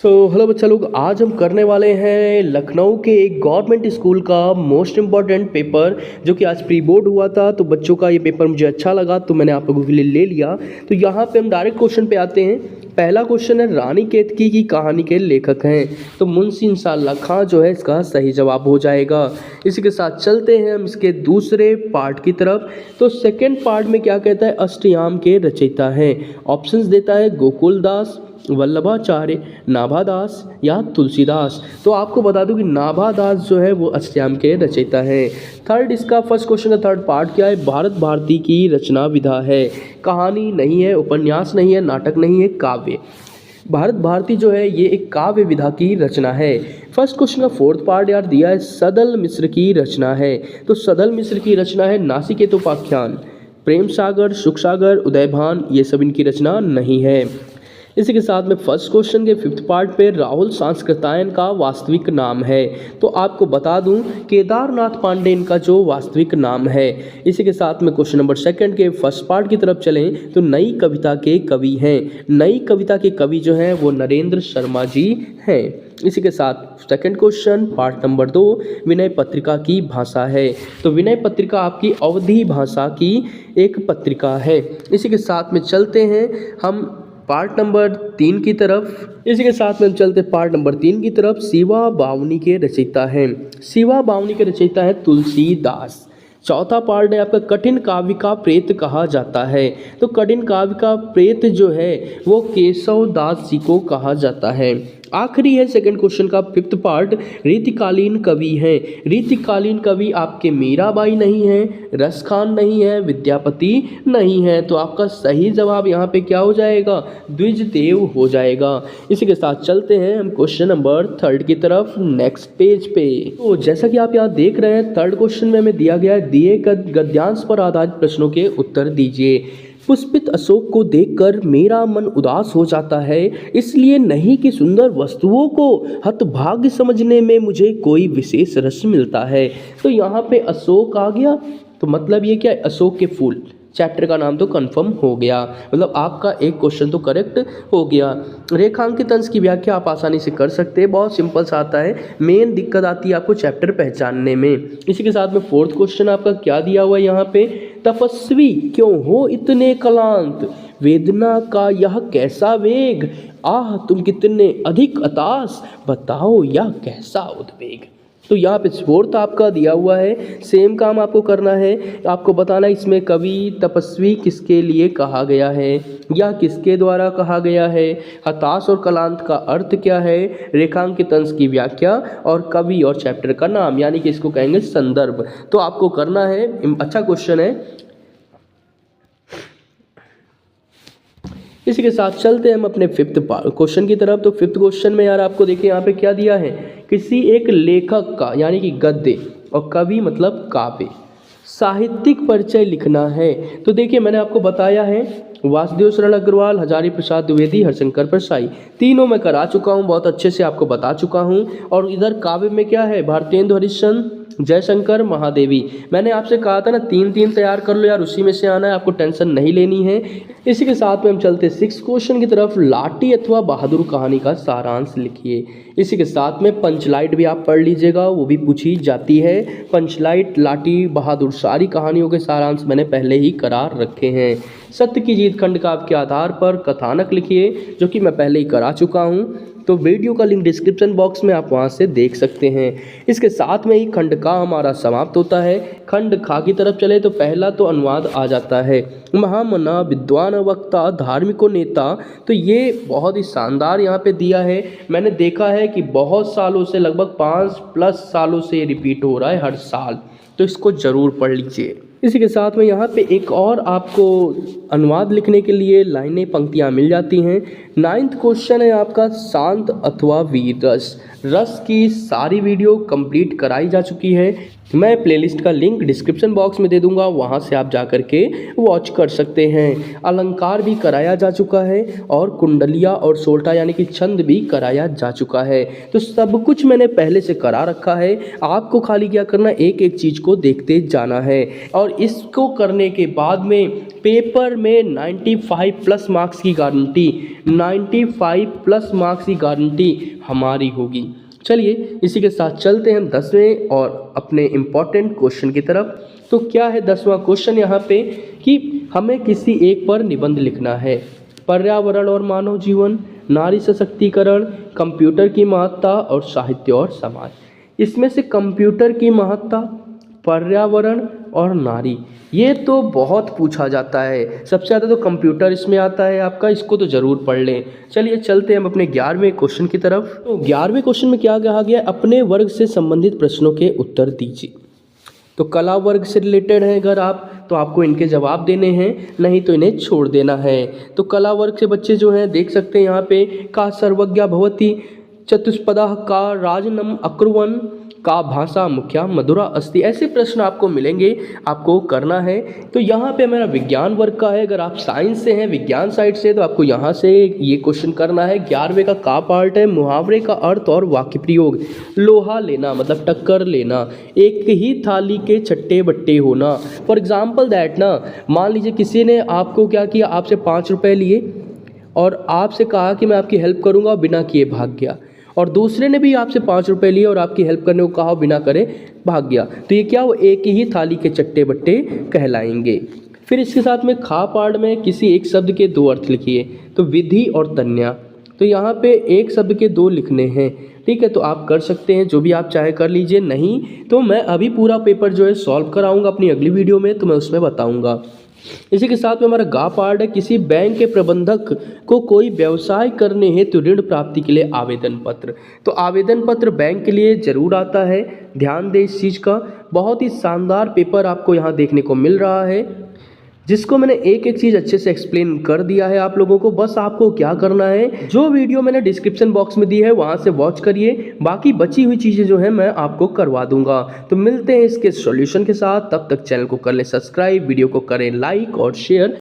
Hello बच्चा लोग, आज हम करने वाले हैं लखनऊ के एक गवर्नमेंट स्कूल का मोस्ट इम्पॉर्टेंट पेपर जो कि आज प्री बोर्ड हुआ था। तो बच्चों का ये पेपर मुझे अच्छा लगा तो मैंने आप लोगों के लिए ले लिया। तो यहाँ पे हम डायरेक्ट क्वेश्चन पे आते हैं। पहला क्वेश्चन है, रानी केतकी की कहानी के लेखक हैं। तो मुंशी इंशाअल्लाह खां जो है इसका सही जवाब हो जाएगा। इसी के साथ चलते हैं हम इसके दूसरे पार्ट की तरफ। तो सेकेंड पार्ट में क्या कहता है, अष्टयाम के रचयिता हैं। ऑप्शंस देता है गोकुलदास, वल्लभाचार्य, नाभादास या तुलसीदास। तो आपको बता दूं कि नाभादास जो है वो अष्टयाम के रचयिता है। थर्ड, इसका फर्स्ट क्वेश्चन का थर्ड पार्ट क्या है, भारत भारती की रचना विधा है। कहानी नहीं है, उपन्यास नहीं है, नाटक नहीं है, काव्य। भारत भारती जो है ये एक काव्य विधा की रचना है। फर्स्ट क्वेश्चन का फोर्थ पार्ट यार दिया है, सदल मिश्र की रचना है। तो सदल मिश्र की रचना है नासिकेतोपाख्यान, प्रेम सागर, सुख सागर, उदयभान, ये सब इनकी रचना नहीं है। इसी के साथ में फर्स्ट क्वेश्चन के फिफ्थ पार्ट पे राहुल सांस्कृतायन का वास्तविक नाम है। तो आपको बता दूं केदारनाथ पांडे इनका जो वास्तविक नाम है। इसी के साथ में क्वेश्चन नंबर सेकंड के फर्स्ट पार्ट की तरफ चलें तो नई कविता के कवि हैं। नई कविता के कवि जो हैं वो नरेंद्र शर्मा जी हैं। इसी के साथ second question part number 2, Vinay Patrika की भाषा है। तो विनय पत्रिका आपकी अवधी भाषा की एक पत्रिका है। इसी के साथ में चलते हैं हम पार्ट नंबर 3 की तरफ। इसी के साथ में हम चलते पार्ट नंबर 3 की तरफ। शिवा बावनी के रचयिता हैं। शिवा बावनी के रचयिता है तुलसीदास। चौथा पार्ट है आपका कठिन काव्य का प्रेत कहा जाता है। तो कठिन काव्य का प्रेत जो है वो केशव दास जी को कहा जाता है। आखिरी है सेकंड क्वेश्चन का फिफ्थ पार्ट, रीतिकालीन कवि हैं। रीतिकालीन कवि आपके मीराबाई नहीं है, रसखान नहीं है, विद्यापति नहीं है। तो आपका सही जवाब यहाँ पे क्या हो जाएगा, द्विजदेव हो जाएगा। इसी के साथ चलते हैं हम क्वेश्चन नंबर थर्ड की तरफ नेक्स्ट पेज पे। तो जैसा कि आप यहाँ देख रहे हैं थर्ड क्वेश्चन में हमें दिया गया है, दिए गद्यांश पर आधारित प्रश्नों के उत्तर दीजिए। पुष्पित अशोक को देखकर मेरा मन उदास हो जाता है, इसलिए नहीं कि सुंदर वस्तुओं को हतभाग्य समझने में मुझे कोई विशेष रस मिलता है। तो यहाँ पे अशोक आ गया, तो मतलब ये क्या है, अशोक के फूल। चैप्टर का नाम तो कंफर्म हो गया, मतलब आपका एक क्वेश्चन तो करेक्ट हो गया। रेखांकित अंश की व्याख्या आप आसानी से कर सकते हैं, बहुत सिंपल सा आता है। मेन दिक्कत आती है आपको चैप्टर पहचानने में। इसी के साथ में फोर्थ क्वेश्चन आपका क्या दिया हुआ है यहाँ पे, तपस्वी क्यों हो इतने क्लांत, वेदना का यह कैसा वेग, आह तुम कितने अधिक अतास, बताओ यह कैसा उद्वेग। तो यहाँ पे फोर्थ आपका दिया हुआ है। सेम काम आपको करना है, आपको बताना इसमें कवि तपस्वी किसके लिए कहा गया है या किसके द्वारा कहा गया है, हताश और कलांत का अर्थ क्या है, रेखांकित अंश की व्याख्या और कवि और चैप्टर का नाम, यानी कि इसको कहेंगे संदर्भ। तो आपको करना है, अच्छा क्वेश्चन है। इसी के साथ चलते हैं हम अपने फिफ्थ क्वेश्चन की तरफ। तो फिफ्थ क्वेश्चन में यार आपको देखिए यहाँ पे क्या दिया है, किसी एक लेखक का यानी कि गद्य और कवि मतलब काव्य साहित्यिक परिचय लिखना है। तो देखिए मैंने आपको बताया है वासुदेव शरण अग्रवाल, हजारी प्रसाद द्विवेदी, हरिशंकर परसाई, तीनों मैं करा चुका हूँ, बहुत अच्छे से आपको बता चुका हूँ। और इधर काव्य में क्या है, भारतेंदु हरिश्चंद्र, जयशंकर, महादेवी। मैंने आपसे कहा था ना 3-3 तैयार कर लो यार, उसी में से आना है, आपको टेंशन नहीं लेनी है। इसी के साथ में हम चलते सिक्स क्वेश्चन की तरफ, लाटी अथवा बहादुर कहानी का सारांश लिखिए। इसी के साथ में पंचलाइट भी आप पढ़ लीजिएगा, वो भी पूछी जाती है। पंचलाइट, लाटी, बहादुर सारी कहानियों के सारांश मैंने पहले ही करा रखे हैं। सत्य की जीत खंड काव्य के आधार पर कथानक लिखिए, जो कि मैं पहले ही करा चुका हूँ। तो वीडियो का लिंक डिस्क्रिप्शन बॉक्स में आप वहां से देख सकते हैं। इसके साथ में ही खंड का हमारा समाप्त होता है। खंड खा की तरफ चले तो पहला तो अनुवाद आ जाता है, महामना विद्वान वक्ता धार्मिको नेता। तो ये बहुत ही शानदार यहाँ पे दिया है। मैंने देखा है कि बहुत सालों से, लगभग 5+ सालों से रिपीट हो रहा है हर साल, तो इसको ज़रूर पढ़ लीजिए। इसी के साथ में यहाँ पे एक और आपको अनुवाद लिखने के लिए लाइनें, पंक्तियाँ मिल जाती हैं। 9th क्वेश्चन है आपका, शांत अथवा वीर रस। रस की सारी वीडियो कंप्लीट कराई जा चुकी है। मैं प्लेलिस्ट का लिंक डिस्क्रिप्शन बॉक्स में दे दूंगा, वहां से आप जा कर के वॉच कर सकते हैं। अलंकार भी कराया जा चुका है और कुंडलिया और सोल्टा यानी कि छंद भी कराया जा चुका है। तो सब कुछ मैंने पहले से करा रखा है, आपको खाली क्या करना, एक एक चीज़ को देखते जाना है। और इसको करने के बाद में पेपर में 95 प्लस मार्क्स की गारंटी, 95 प्लस मार्क्स की गारंटी हमारी होगी। चलिए इसी के साथ चलते हैं हम 10वें और अपने इम्पॉर्टेंट क्वेश्चन की तरफ। तो क्या है 10वां क्वेश्चन यहाँ पे कि हमें किसी एक पर निबंध लिखना है। पर्यावरण और मानव जीवन, नारी सशक्तिकरण, कंप्यूटर की महत्ता और साहित्य और समाज। इसमें से कंप्यूटर की महत्ता, पर्यावरण और नारी, ये तो बहुत पूछा जाता है। सबसे ज़्यादा तो कंप्यूटर इसमें आता है आपका, इसको तो ज़रूर पढ़ लें। चलिए चलते हैं हम अपने 11वें क्वेश्चन की तरफ। तो 11वें क्वेश्चन में क्या कहा गया, अपने वर्ग से संबंधित प्रश्नों के उत्तर दीजिए। तो कला वर्ग से रिलेटेड है अगर आप, तो आपको इनके जवाब देने हैं, नहीं तो इन्हें छोड़ देना है। तो कला वर्ग से बच्चे जो हैं देख सकते हैं यहाँ पे, का सर्वज्ञा भवति, चतुष्पदा का राजनम अक्रुवन, का भाषा मुख्या मधुरा अस्ति। ऐसे प्रश्न आपको मिलेंगे, आपको करना है। तो यहाँ पे मेरा विज्ञान वर्ग का है, अगर आप साइंस से हैं, विज्ञान साइड से, तो आपको यहाँ से ये क्वेश्चन करना है। 11वें का पार्ट है, मुहावरे का अर्थ और वाक्य प्रयोग। लोहा लेना मतलब टक्कर लेना, एक ही थाली के छट्टे बट्टे होना। फॉर एग्जाम्पल दैट ना, मान लीजिए किसी ने आपको क्या किया, आपसे 5 रुपये लिए और आपसे कहा कि मैं आपकी हेल्प करूँगा, बिना किए भाग गया। और दूसरे ने भी आपसे 5 रुपये लिए और आपकी हेल्प करने को कहा, बिना करे भाग गया। तो ये क्या, वो एक ही थाली के चट्टे बट्टे कहलाएंगे। फिर इसके साथ में खा पार्ट में किसी एक शब्द के 2 अर्थ लिखिए। तो विधि और तन्या, तो यहाँ पे एक शब्द के 2 लिखने हैं, ठीक है। तो आप कर सकते हैं, जो भी आप चाहे कर लीजिए। नहीं तो मैं अभी पूरा पेपर जो है सॉल्व कराऊंगा अपनी अगली वीडियो में, तो मैं उसमें बताऊंगा। इसी के साथ में हमारा गा पार्ट है, किसी बैंक के प्रबंधक को कोई व्यवसाय करने हेतु ऋण प्राप्ति के लिए आवेदन पत्र। तो आवेदन पत्र बैंक के लिए जरूर आता है, ध्यान दें इस चीज़ का। बहुत ही शानदार पेपर आपको यहाँ देखने को मिल रहा है, जिसको मैंने एक एक चीज़ अच्छे से एक्सप्लेन कर दिया है आप लोगों को। बस आपको क्या करना है, जो वीडियो मैंने डिस्क्रिप्शन बॉक्स में दी है वहाँ से वॉच करिए, बाकी बची हुई चीज़ें जो है मैं आपको करवा दूंगा। तो मिलते हैं इसके सॉल्यूशन के साथ, तब तक चैनल को कर लें सब्सक्राइब, वीडियो को करें लाइक और शेयर।